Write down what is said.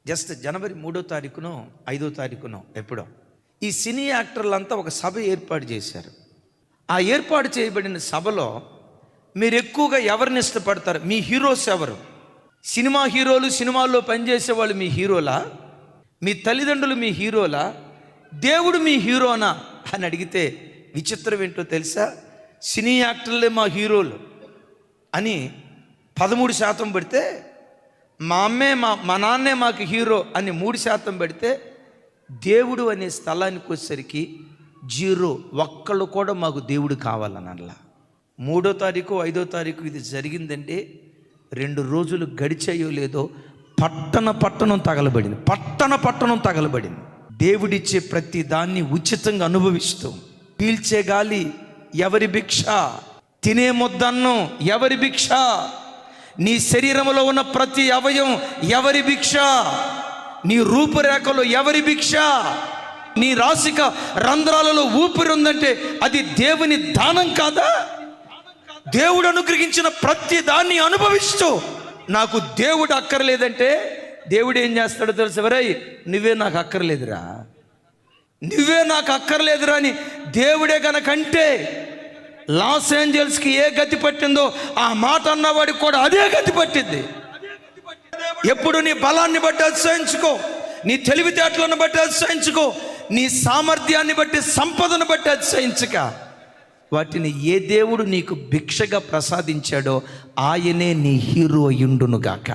Just జనవరి 3వ తారీఖునో 5వ తారీఖునో ఎప్పుడో ఈ సినీ యాక్టర్లంతా ఒక సభ ఏర్పాటు చేశారు. ఆ ఏర్పాటు చేయబడిన సభలో మీరు ఎక్కువగా ఎవరిని ఇష్టపడతారు? మీ హీరోస్ ఎవరు? సినిమా హీరోలు, సినిమాల్లో పనిచేసే వాళ్ళు మీ హీరోలా? మీ తల్లిదండ్రులు మీ హీరోలా? దేవుడు మీ హీరోనా అని అడిగితే విచిత్రం ఏంటో తెలుసా? సినీ యాక్టర్లే మా హీరోలు అని 13% పెడితే, మా అమ్మే మా నాన్నే మాకు హీరో అని 3% పెడితే, దేవుడు అనే స్థలానికి వచ్చేసరికి 0. ఒక్కళ్ళు కూడా మాకు దేవుడు కావాలని అలా. 3వ తారీఖు 5వ తారీఖు ఇది జరిగిందంటే 2 రోజులు గడిచాయో లేదో పట్టణం తగలబడింది. దేవుడిచ్చే ప్రతి దాన్ని ఉచితంగా అనుభవిస్తూ, పీల్చే గాలి ఎవరి భిక్ష, తినే ముద్దన్నం ఎవరి భిక్ష, నీ శరీరంలో ఉన్న ప్రతి అవయవం ఎవరి భిక్ష, నీ రూపురేఖలో ఎవరి భిక్ష, నీ రాశిక రంధ్రాలలో ఊపిరి ఉందంటే అది దేవుని దానం కాదా? దేవుడు అనుగ్రహించిన ప్రతి దాన్ని అనుభవిస్తూ, నాకు దేవుడు అక్కర్లేదంటే దేవుడు ఏం చేస్తాడో తెలుసు? ఎవరై నువ్వే నాకు అక్కర్లేదురా అని దేవుడే కనుకంటే లాస్ ఏంజల్స్కి ఏ గతి పట్టిందో ఆ మాట అన్నవాడికి కూడా అదే గతి పట్టింది. ఎప్పుడు నీ బలాన్ని బట్టి అతిశయించుకో, నీ తెలివితేటలను బట్టి అతిశయించుకో, నీ సామర్థ్యాన్ని బట్టి, సంపదను బట్టి అతిశయించక, వాటిని ఏ దేవుడు నీకు భిక్షగా ప్రసాదించాడో ఆయనే నీ హీరో అయ్యుండునుగాక.